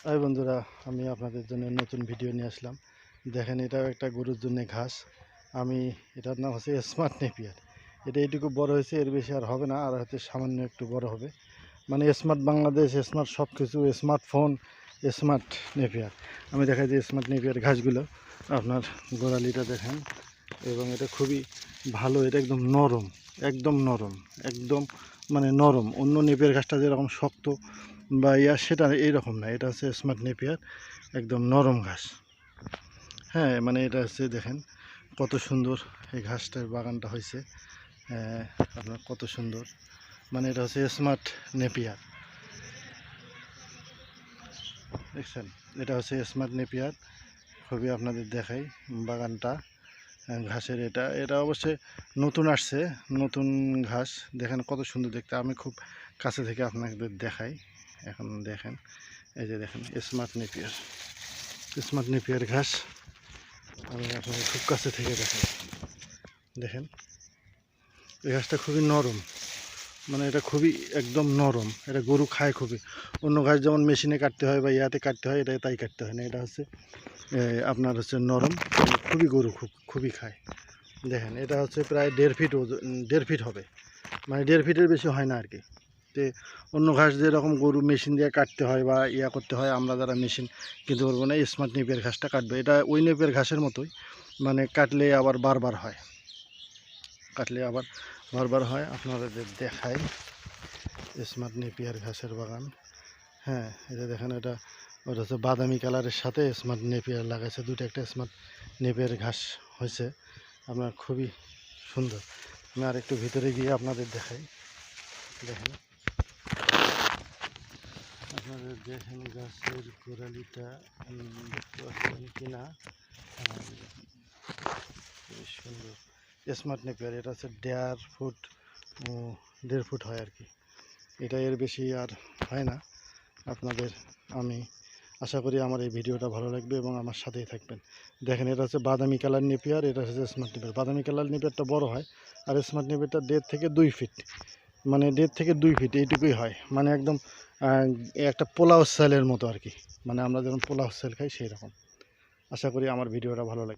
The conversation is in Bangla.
হাই বন্ধুরা, আমি আপনাদের জন্য নতুন ভিডিও নিয়ে আসলাম। দেখেন, এটাও একটা গরুর জন্য ঘাস। এটার নাম হচ্ছে স্মার্ট নেপিয়ার। এটা এইটুকু বড় হয়েছে, এর বেশি আর হবে না, আর হয়তো সামান্য একটু বড় হবে। মানে স্মার্ট বাংলাদেশ, স্মার্ট সব কিছু, স্মার্টফোন, স্মার্ট নেপিয়ার। আমি দেখাই যে স্মার্ট নেপিয়ার ঘাসগুলো আপনার গোড়ালিটা দেখেন, এবং এটা খুবই ভালো। এটা একদম নরম, একদম নরম, একদম মানে নরম। অন্য নেপিয়ার ঘাসটা যেরকম শক্ত বা সেটা এইরকম না। এটা হচ্ছে স্মার্ট নেপিয়ার, একদম নরম ঘাস। হ্যাঁ, মানে এটা হচ্ছে দেখেন কত সুন্দর এই ঘাসটার বাগানটা হয়েছে। আপনার কত সুন্দর, মানে এটা হচ্ছে স্মার্ট নেপিয়ার, দেখছেন? এটা হচ্ছে স্মার্ট নেপিয়ার। খুবই আপনাদের দেখাই বাগানটা ঘাসের। এটা এটা অবশ্যই নতুন আসছে, নতুন ঘাস। দেখেন কত সুন্দর দেখতে। আমি খুব কাছে থেকে আপনাদের দেখাই। এখন দেখেন, এই যে দেখেন স্মার্ট নেপিয়ার, স্মার্ট নেপিয়ার ঘাস। আমি আপনাদের খুব কাছে থেকে দেখাই। দেখেন এই ঘাসটা খুবই নরম, মানে এটা খুবই একদম নরম। এটা গরু খায় খুবই। অন্য ঘাস যেমন মেশিনে কাটতে হয় বা ইয়াতে কাটতে হয়, এটা তাই কাটতে হয় না। এটা হচ্ছে আপনার হচ্ছে নরম, খুবই গরু খুবই খায়। দেখেন এটা হচ্ছে প্রায় 1.5 ফিট, 1.5 ফিট হবে, মানে 1.5 ফিটের বেশি হয় না আর কি। তে অন্য ঘাস যেরকম গরু মেশিন দিয়ে কাটতে হয় বা করতে হয়, আমরা যারা মেশিন কিনতে পারবো না, স্মার্ট নেপিয়ার ঘাসটা কাটবে। এটা ওই নেপিয়ার ঘাসের মতোই, মানে কাটলে আবার বারবার হয়, কাটলে আবার বারবার হয়। আপনারা দেখাই স্মার্ট নেপিয়ার ঘাসের বাগান। হ্যাঁ, এটা দেখেন, ওটা হচ্ছে বাদামি কালারের সাথে স্মার্ট নেপিয়ার লাগাইছে, দুটো একটা স্মার্ট নেপিয়ার ঘাস হয়েছে। আপনার খুবই সুন্দর। আমি আর একটু ভিতরে গিয়ে আপনাদের দেখাই। দেখেন, আপনাদের দেখেন গাছের গোড়ালিটা দেখতে পাচ্ছেন কিনা। বেশ সুন্দর স্মার্ট নেপিয়ার। এটা হচ্ছে 1.5 ফুট, 1.5 ফুট হয় আর কি। এটা এর বেশি আর হয় না। আপনাদের আমি আশা করি আমার এই ভিডিওটা ভালো লাগবে এবং আমার সাথেই থাকবেন। দেখেন এটা হচ্ছে বাদামি কালার নেপিয়ার, এটা হচ্ছে স্মার্ট নেপিয়ার। বাদামি কালার নেপিয়ারটা বড় হয়, আর স্মার্ট নেপিয়ারটা 1.5 থেকে 2 ফিট, মানে 1.5 থেকে 2 ফিট এইটুকুই হয়। মানে একদম একটা পোলাও সেলের মতো আর কি। মানে আমরা যেমন পোলাও সেল খাই সেই রকম। আশা করি আমার ভিডিওটা ভালো লাগবে।